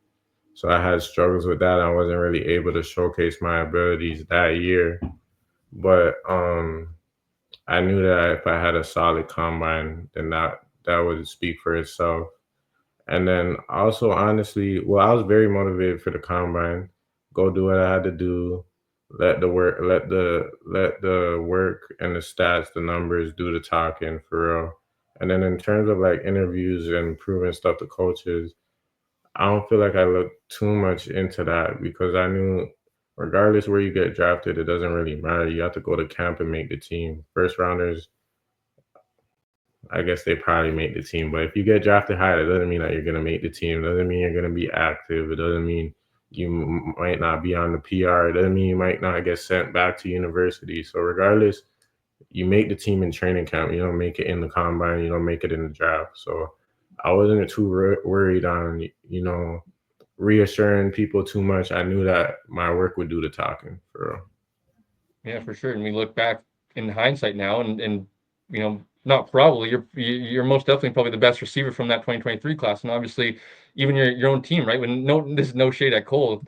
so I had struggles with that. I wasn't really able to showcase my abilities that year, but I knew that if I had a solid combine, then that would speak for itself. And then also, honestly, well, I was very motivated for the combine. Go do what I had to do. Let the work and the stats, the numbers do the talking for real. And then in terms of like interviews and proving stuff to coaches, I don't feel like I looked too much into that because I knew regardless where you get drafted, it doesn't really matter. You have to go to camp and make the team. First rounders, I guess they probably make the team. But if you get drafted high, that doesn't mean that you're gonna make the team. It doesn't mean you're gonna be active. It doesn't mean you might not be on the PR. It doesn't mean you might not get sent back to university. So regardless, you make the team in training camp. You don't make it in the combine. You don't make it in the draft. So I wasn't too worried on reassuring people too much. I knew that my work would do the talking for real. Yeah, for sure. And we look back in hindsight now, and not probably you're most definitely probably the best receiver from that 2023 class, and obviously even your own team, right? When no, this is no shade at Cole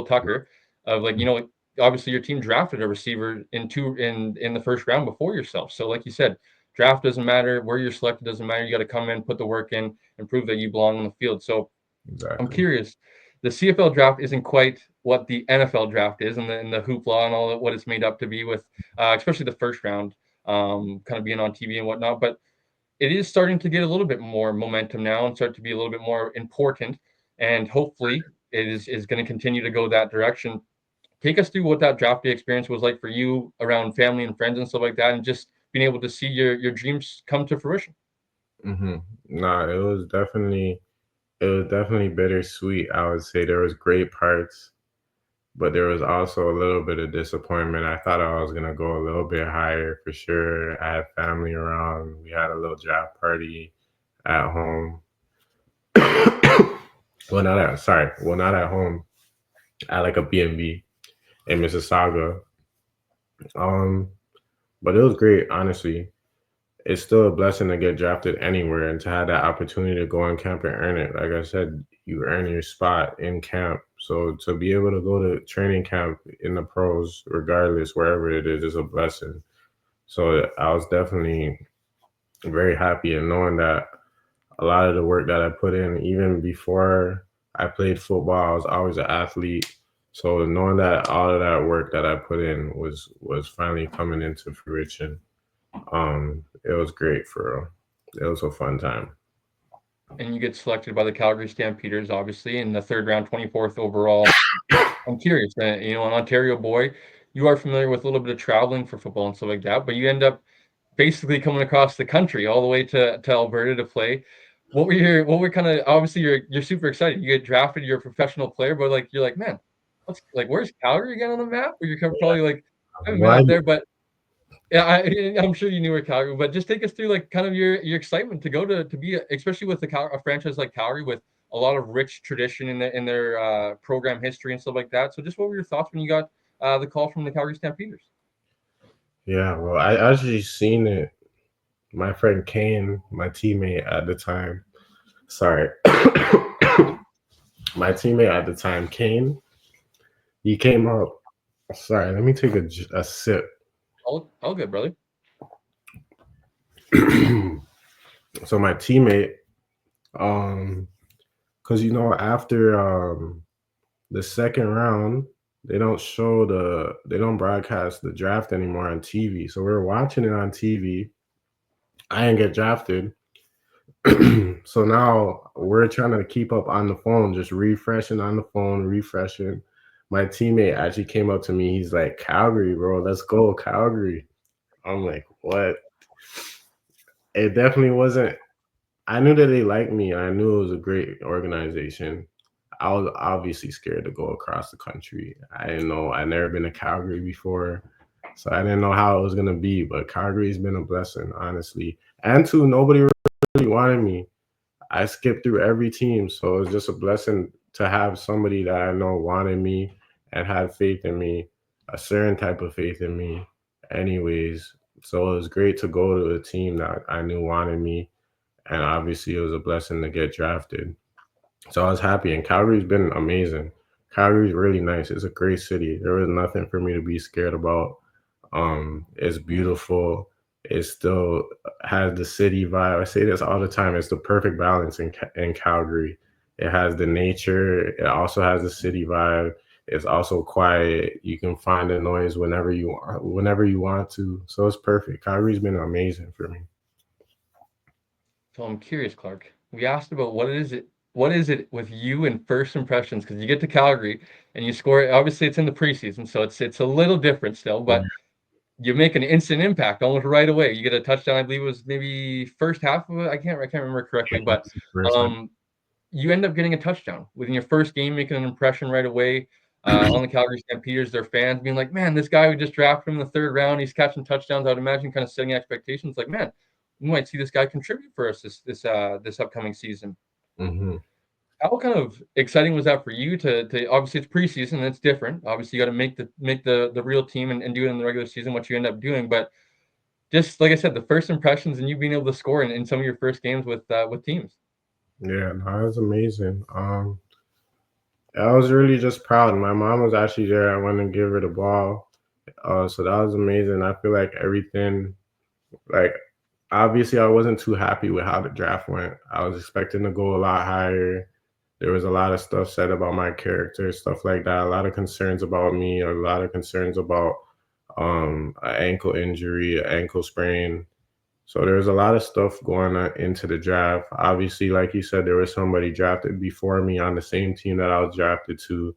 Tucker, of like obviously your team drafted a receiver in the first round before yourself. So like you said, draft doesn't matter, where you're selected doesn't matter. You got to come in, put the work in, and prove that you belong on the field. So I'm Exactly. curious. The CFL draft isn't quite what the NFL draft is, and the hoopla and all of what it's made up to be with, especially the first round, kind of being on TV and whatnot. But it is starting to get a little bit more momentum now and start to be a little bit more important. And hopefully, it is going to continue to go that direction. Take us through what that draft day experience was like for you around family and friends and stuff like that, and just being able to see your dreams come to fruition. Hmm. Nah, it was definitely bittersweet. I would say there was great parts, but there was also a little bit of disappointment. I thought I was gonna go a little bit higher for sure. I had family around. We had a little draft party at home. Not at home. At like a B&B in Mississauga. Um, but it was great, honestly. It's still a blessing to get drafted anywhere and to have that opportunity to go in camp and earn it. Like I said, you earn your spot in camp. So to be able to go to training camp in the pros, regardless wherever it is a blessing. So I was definitely very happy and knowing that a lot of the work that I put in, even before I played football, I was always an athlete. So knowing that all of that work that I put in was finally coming into fruition, it was great for real. It was a fun time. And you get selected by the Calgary Stampeders, obviously, in the third round, 24th overall. I'm curious, you know, an Ontario boy, you are familiar with a little bit of traveling for football and stuff like that, but you end up basically coming across the country all the way to Alberta to play. What were kind of obviously you're super excited. You get drafted, you're a professional player, but like you're like, man, what's like where's Calgary again on the map? Or you're probably like, I haven't been Why? out there, but yeah, I'm sure you knew where Calgary, but just take us through like kind of your excitement to go to be especially with a franchise like Calgary with a lot of rich tradition in their program history and stuff like that. So just what were your thoughts when you got the call from the Calgary Stampeders? Yeah, well, I actually seen it. My friend Kane, my teammate at the time. Sorry, my teammate at the time, Kane. He came up. Sorry, let me take a sip. All good, brother. So my teammate, because after the second round, they don't broadcast the draft anymore on TV. So we're watching it on TV. I didn't get drafted. So now we're trying to keep up on the phone, just refreshing on the phone, refreshing. My teammate actually came up to me. He's like, Calgary, bro, let's go, Calgary. I'm like, what? It definitely wasn't. I knew that they liked me. And I knew it was a great organization. I was obviously scared to go across the country. I didn't know. I'd never been to Calgary before. So I didn't know how it was going to be. But Calgary's been a blessing, honestly. And two, nobody really wanted me. I skipped through every team, so it's just a blessing to have somebody that I know wanted me and had faith in me, a certain type of faith in me, anyways. So it was great to go to a team that I knew wanted me, and obviously it was a blessing to get drafted. So I was happy, and Calgary's been amazing. Calgary's really nice. It's a great city. There was nothing for me to be scared about. It's beautiful. It still has the city vibe. I say this all the time. It's the perfect balance in Calgary. It has the nature. It also has the city vibe. It's also quiet. You can find the noise whenever you want to. So it's perfect. Calgary's been amazing for me. So I'm curious, Clark. We asked about what is it with you and first impressions? Because you get to Calgary and you score. Obviously, it's in the preseason, so it's a little different still, but you make an instant impact almost right away. You get a touchdown. I believe it was maybe first half of it. I can't remember correctly, but First time. um, you end up getting a touchdown within your first game, making an impression right away on the Calgary Stampeders. Their fans being like, "Man, this guy who just drafted him in the third round, he's catching touchdowns." I'd imagine kind of setting expectations. Like, man, we might see this guy contribute for us this upcoming season. Hmm. How kind of exciting was that for you to obviously it's preseason and it's different. Obviously, you got to make the real team and do it in the regular season, what you end up doing. But just like I said, the first impressions and you being able to score in some of your first games with teams. Yeah, no, that was amazing. I was really just proud. My mom was actually there. I went and give her the ball. So that was amazing. I feel like everything, like obviously I wasn't too happy with how the draft went. I was expecting to go a lot higher. There was a lot of stuff said about my character, stuff like that. A lot of concerns about me, a lot of concerns about an ankle injury, an ankle sprain. So there's a lot of stuff going on into the draft. Obviously, like you said, there was somebody drafted before me on the same team that I was drafted to.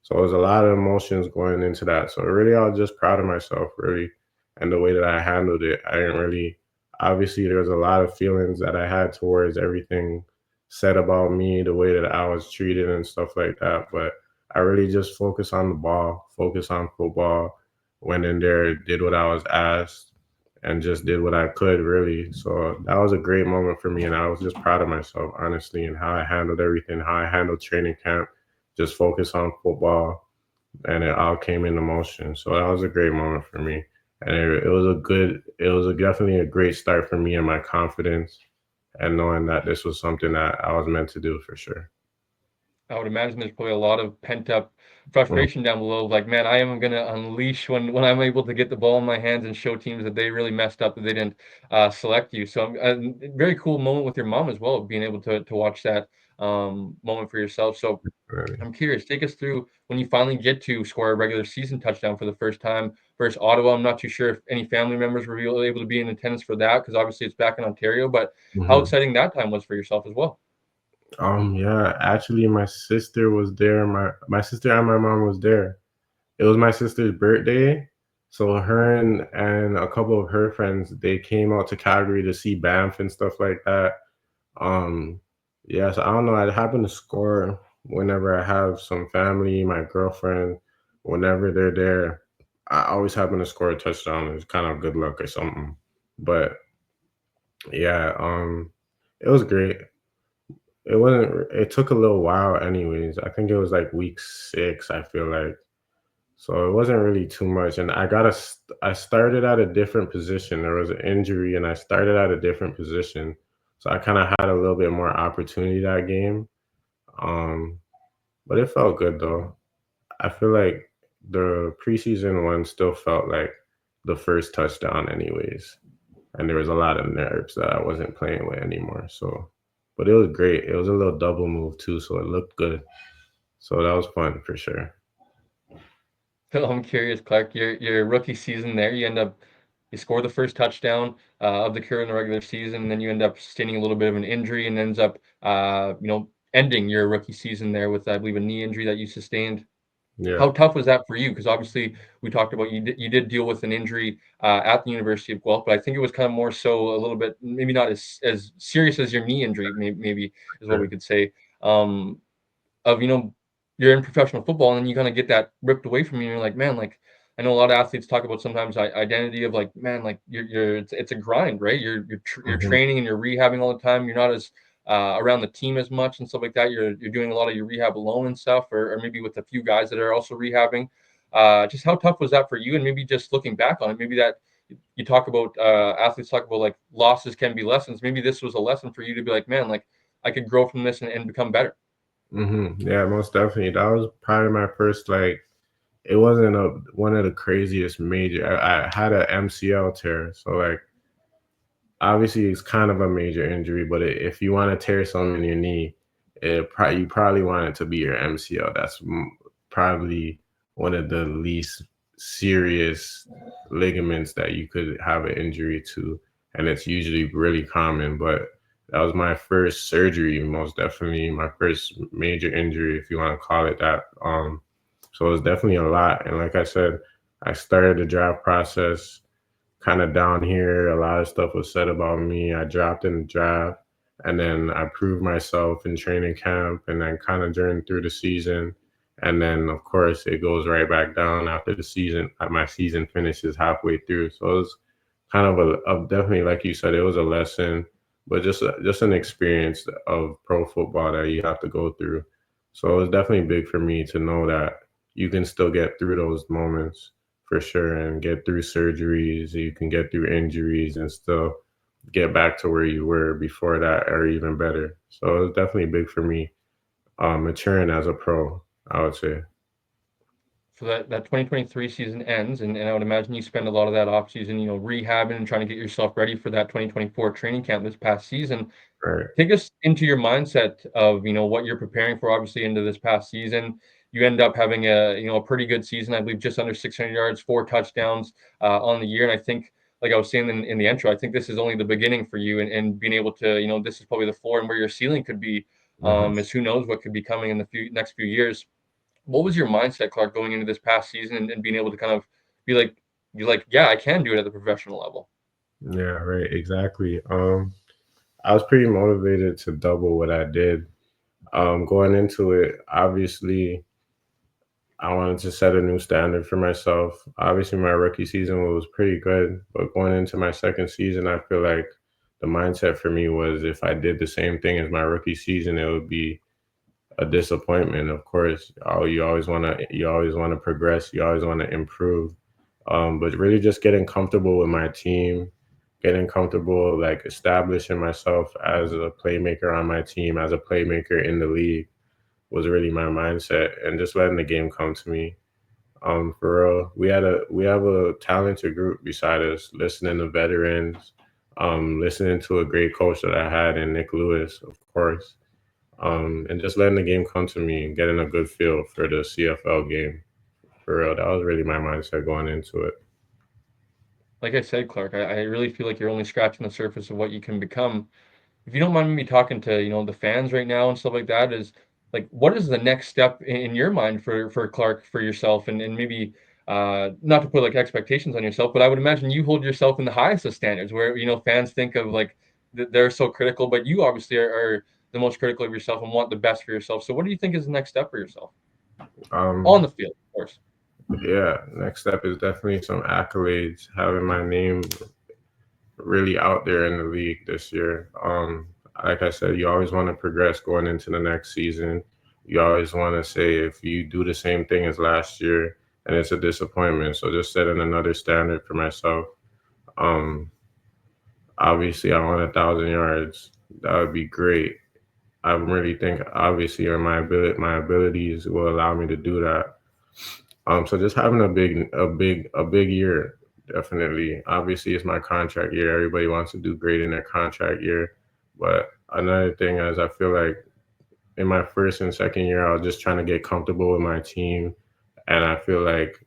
So there's a lot of emotions going into that. So really, I was just proud of myself, really, and the way that I handled it. I didn't really, obviously, there was a lot of feelings that I had towards everything said about me, the way that I was treated and stuff like that. But I really just focused on the ball, focused on football, went in there, did what I was asked and just did what I could really. So that was a great moment for me, and I was just proud of myself, honestly, and how I handled everything, how I handled training camp, just focus on football, and it all came into motion. So that was a great moment for me, and it was definitely a great start for me and my confidence, and knowing that this was something that I was meant to do for sure. I would imagine there's probably a lot of pent up Mm. frustration down below. Like, man, I am going to unleash when I'm able to get the ball in my hands and show teams that they really messed up that they didn't select you. So, very cool moment with your mom as well, being able to watch that moment for yourself. So, Really. I'm curious. Take us through when you finally get to score a regular season touchdown for the first time versus Ottawa. I'm not too sure if any family members were able to be in attendance for that because obviously it's back in Ontario. But how Mhm. exciting that time was for yourself as well. Yeah, actually my sister was there. My sister and my mom was there. It was my sister's birthday. So her and a couple of her friends, they came out to Calgary to see Banff and stuff like that. Um, yeah, so I don't know. I happen to score whenever I have some family, my girlfriend, whenever they're there. I always happen to score a touchdown. It's kind of good luck or something. But yeah, it was great. It wasn't. It took a little while, anyways. I think it was like week 6. I feel like so it wasn't really too much. And I started at a different position. There was an injury, and I started at a different position, so I kind of had a little bit more opportunity that game. Um, but it felt good though. I feel like the preseason one still felt like the first touchdown, anyways. And there was a lot of nerves that I wasn't playing with anymore. So, but it was great. It was a little double move too, so it looked good. So that was fun for sure. So I'm curious, Clark, your rookie season there, you score the first touchdown of the career in the regular season, and then you end up sustaining a little bit of an injury, and ends up ending your rookie season there with, I believe, a knee injury that you sustained. Yeah. How tough was that for you? Because obviously we talked about you did deal with an injury at the University of Guelph, but I think it was kind of more so a little bit maybe not as serious as your knee injury, maybe is what we Right. could say. Um, of you're in professional football and then you kind of get that ripped away from you and you're like, man, like I know a lot of athletes talk about sometimes identity of like, man, like you're it's a grind, right? You're Hmm. training and you're rehabbing all the time. You're not as around the team as much and stuff like that. You're doing a lot of your rehab alone and stuff, or maybe with a few guys that are also rehabbing. Just how tough was that for you? And maybe just looking back on it, maybe that you talk about athletes talk about like losses can be lessons. Maybe this was a lesson for you to be like, man, like I could grow from this and become better. Yeah, most definitely. That was probably my first like. It wasn't a one of the craziest major. I had a MCL tear, so like obviously it's kind of a major injury. But if you want to tear something in your knee, you probably want it to be your MCL. That's probably one of the least serious ligaments that you could have an injury to, and it's usually really common. But that was my first surgery, most definitely my first major injury, if you want to call it that. So it was definitely a lot. And like I said, I started the draft process kind of down here. A lot of stuff was said about me. I dropped in the draft, and then I proved myself in training camp, and then kind of during through the season. And then, of course, it goes right back down after the season. My season finishes halfway through. So it was kind of definitely, like you said, it was a lesson, but just an experience of pro football that you have to go through. So it was definitely big for me to know that you can still get through those moments for sure and get through surgeries. You can get through injuries and still get back to where you were before that or even better. So it was definitely big for me maturing as a pro, I would say. So that 2023 season ends, and I would imagine you spend a lot of that off season, rehabbing and trying to get yourself ready for that 2024 training camp this past season. Right. Take us into your mindset of, what you're preparing for, obviously, into this past season. You end up having a pretty good season, I believe just under 600 yards, 4 touchdowns on the year. And I think, like I was saying in the intro, I think this is only the beginning for you and being able to, this is probably the floor and where your ceiling could be, Hmm. is who knows what could be coming in the next few years. What was your mindset, Clark, going into this past season and being able to kind of be like, you're like, yeah, I can do it at the professional level. Yeah, right. Exactly. I was pretty motivated to double what I did. Going into it, obviously, I wanted to set a new standard for myself. Obviously, my rookie season was pretty good, but going into my second season, I feel like the mindset for me was if I did the same thing as my rookie season, it would be a disappointment. Of course, you always want to progress, you always want to improve. But really, just getting comfortable with my team, getting comfortable like establishing myself as a playmaker on my team, as a playmaker in the league was really my mindset, and just letting the game come to me. For real, we have a talented group beside us, listening to veterans, listening to a great coach that I had in Nick Lewis, of course, and just letting the game come to me and getting a good feel for the CFL game. For real, that was really my mindset going into it. Like I said, Clark, I really feel like you're only scratching the surface of what you can become. if you don't mind me talking to, the fans right now and stuff like that, is like, what is the next step in your mind for Clark, for yourself, and maybe not to put like expectations on yourself, but I would imagine you hold yourself in the highest of standards where, fans think of like they're so critical, but you obviously are the most critical of yourself and want the best for yourself. So what do you think is the next step for yourself on Um, the field, of course? yeah, next step is definitely some accolades, having my name really out there in the league this year. Like I said, you always want to progress going into the next season. You always want to say if you do the same thing as last year and it's a disappointment. So just setting another standard for myself. Um, Obviously, I want 1,000 yards. That would be great. I really think obviously or my abilities will allow me to do that. So just having a big year, definitely. Obviously, it's my contract year. Everybody wants to do great in their contract year, but another thing is I feel like in my first and second year, I was just trying to get comfortable with my team, and I feel like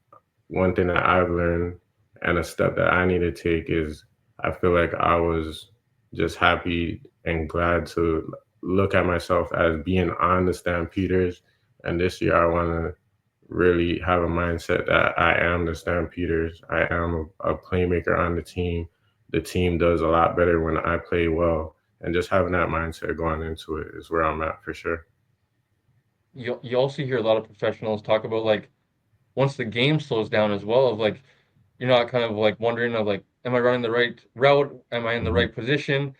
one thing that I've learned and a step that I need to take is I feel like I was just happy and glad to look at myself as being on the Stampeders. And this year, I want to really have a mindset that I am the Stampeders. I am a playmaker on the team. The team does a lot better when I play well. And just having that mindset going into it is where I'm at for sure. You also hear a lot of professionals talk about like once the game slows down as well, of like you're not kind of like wondering of like, am I running the right route? Am I in the Mhm, right position?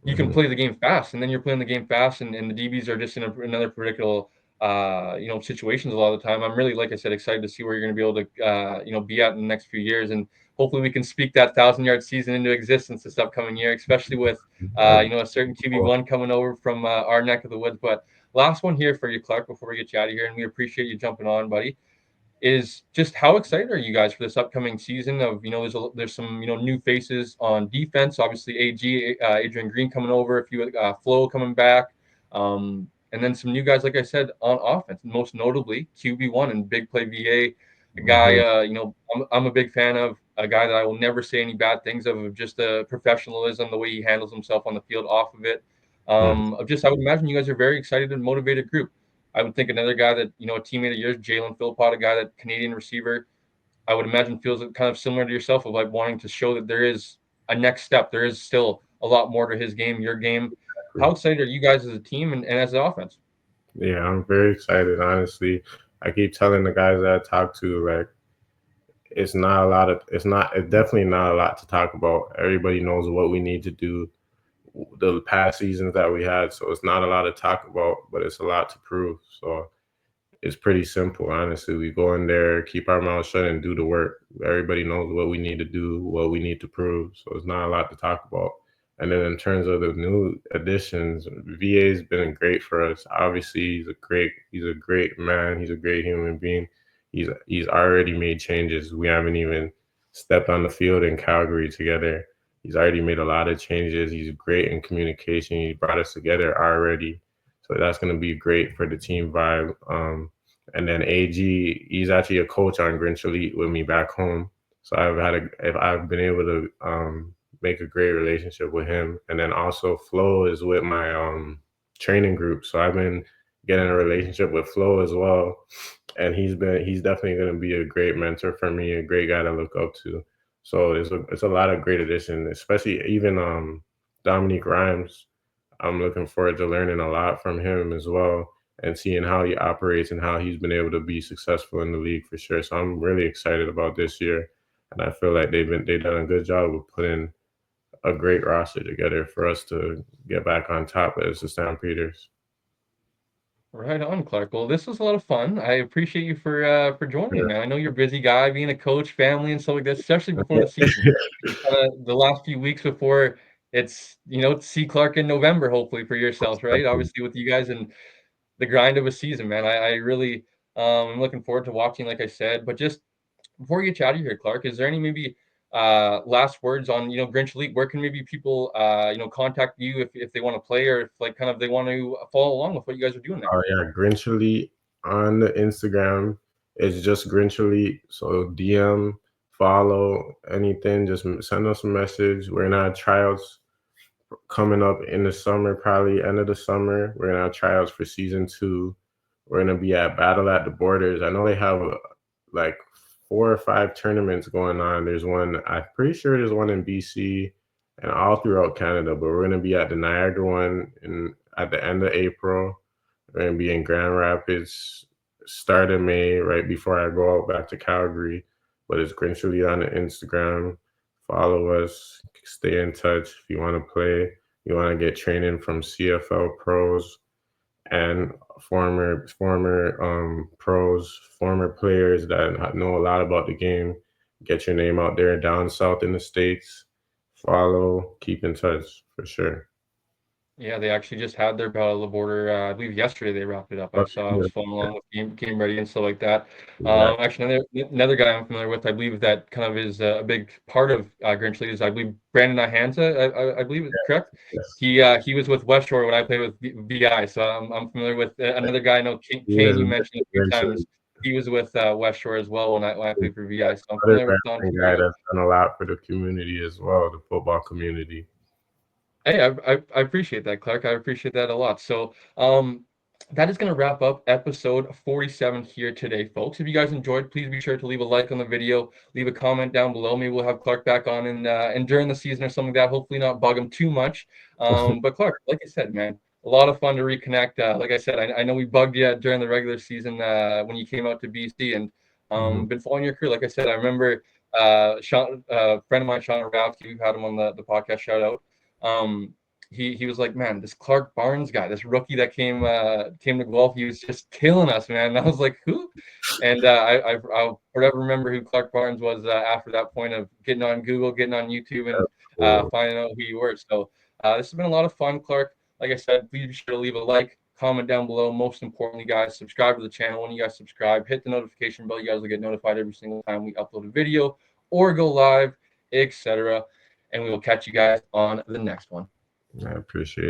You can mhm, play the game fast, and then you're playing the game fast, and the DBs are just in another predictable, situations a lot of the time. I'm really, like I said, excited to see where you're going to be able to, be at in the next few years, and hopefully we can speak that 1,000 yard season into existence this upcoming year, especially with, That'd be a certain cool. QB1 coming over from our neck of the woods. But last one here for you, Clark, before we get you out of here, and we appreciate you jumping on, buddy, is just how excited are you guys for this upcoming season of, there's some, new faces on defense, obviously Adrian Green coming over, a few Flo coming back, and then some new guys, like I said, on offense, most notably QB1 and big play VA, a guy, Mhm, I'm a big fan of, a guy that I will never say any bad things of just the professionalism, the way he handles himself on the field, off of it, mhm. of just, I would imagine you guys are a very excited and motivated group. I would think another guy that, a teammate of yours, Jalen Philpott, a guy that Canadian receiver, I would imagine feels kind of similar to yourself of like wanting to show that there is a next step. There is still a lot more to his game, your game. How excited are you guys as a team and as an offense? Yeah, I'm very excited, honestly. I keep telling the guys that I talk to, like, it's definitely not a lot to talk about. Everybody knows what we need to do the past seasons that we had, so it's not a lot to talk about, but it's a lot to prove. So it's pretty simple, honestly. We go in there, keep our mouths shut, and do the work. Everybody knows what we need to do, what we need to prove. So it's not a lot to talk about. And then in terms of the new additions, VA's been great for us. Obviously, he's a great man. He's a great human being. He's already made changes. We haven't even stepped on the field in Calgary together. He's already made a lot of changes. He's great in communication. He brought us together already. So that's going to be great for the team vibe. And then AG, he's actually a coach on Grinch Elite with me back home. So I've been able to make a great relationship with him. And then also Flo is with my training group. So I've been getting a relationship with Flo as well. And he's definitely gonna be a great mentor for me, a great guy to look up to. So it's a lot of great addition, especially even Dominique Rhymes. I'm looking forward to learning a lot from him as well and seeing how he operates and how he's been able to be successful in the league for sure. So I'm really excited about this year, and I feel like they've done a good job of putting a great roster together for us to get back on top as the Stampeders. Right on, Clark. Well, this was a lot of fun. I appreciate you for joining me, man. I know you're a busy guy, being a coach, family, and stuff like that, especially before the season. The last few weeks before it's, to see Clark in November, hopefully for yourselves, right? Obviously, with you guys and the grind of a season, man. I really am looking forward to watching, like I said. But just before we get you out of here, Clark, is there any maybe last words on Grinch Elite? Where can maybe people contact you if they want to play, or if like kind of they want to follow along with what you guys are doing there? Oh yeah, Grinch Elite on the Instagram. It's just Grinch Elite. So DM, follow anything. Just send us a message. We're in our tryouts coming up in the summer, probably end of the summer. We're gonna have tryouts for season 2. We're gonna be at Battle at the Borders. I know they have like 4 or 5 tournaments going on. There's one, I'm pretty sure there's one in BC and all throughout Canada, but we're gonna be at the Niagara one at the end of April. We're gonna be in Grand Rapids start of May, right before I go out back to Calgary. But it's Grinch on the Instagram. Follow us, stay in touch if you want to play. You want to get training from CFL pros and former pros, former players that know a lot about the game. Get your name out there down south in the States. Follow, keep in touch for sure. Yeah, they actually just had their Battle of the Border. I believe yesterday they wrapped it up. I saw. I was following along with game ready and stuff like that. Exactly. Actually, another guy I'm familiar with, I believe that kind of is a big part of Grinch League is I believe Brandon Ihanza. I believe it's correct. Yes. He was with West Shore when I played with VI, so I'm familiar with another guy. I know He is Kane. You mentioned a few eventually times. He was with West Shore as well when I played for VI, so I'm another familiar with veteran guy Ontario. that's done a lot for the community as well, the football community. Hey, I appreciate that, Clark. I appreciate that a lot. So, that is going to wrap up episode 47 here today, folks. If you guys enjoyed, please be sure to leave a like on the video, leave a comment down below. Maybe we'll have Clark back on and during the season or something like that. Hopefully, not bug him too much. But Clark, like I said, man, a lot of fun to reconnect. Like I said, I know we bugged you during the regular season when you came out to BC and Mhm. been following your career. Like I said, I remember Sean, friend of mine, Sean Ravsky, we've had him on the podcast. Shout out. Um, he was like, man, this Clark Barnes guy, this rookie that came to Guelph, he was just killing us, man. And I was like, who? And I'll forever remember who Clark Barnes was after that point of getting on Google, getting on YouTube, and Cool. finding out who you were. So this has been a lot of fun, Clark. Like I said, please be sure to leave a like, comment down below. Most importantly, guys, subscribe to the channel. When you guys subscribe, hit the notification bell. You guys will get notified every single time we upload a video or go live, etc. And we will catch you guys on the next one. I appreciate it.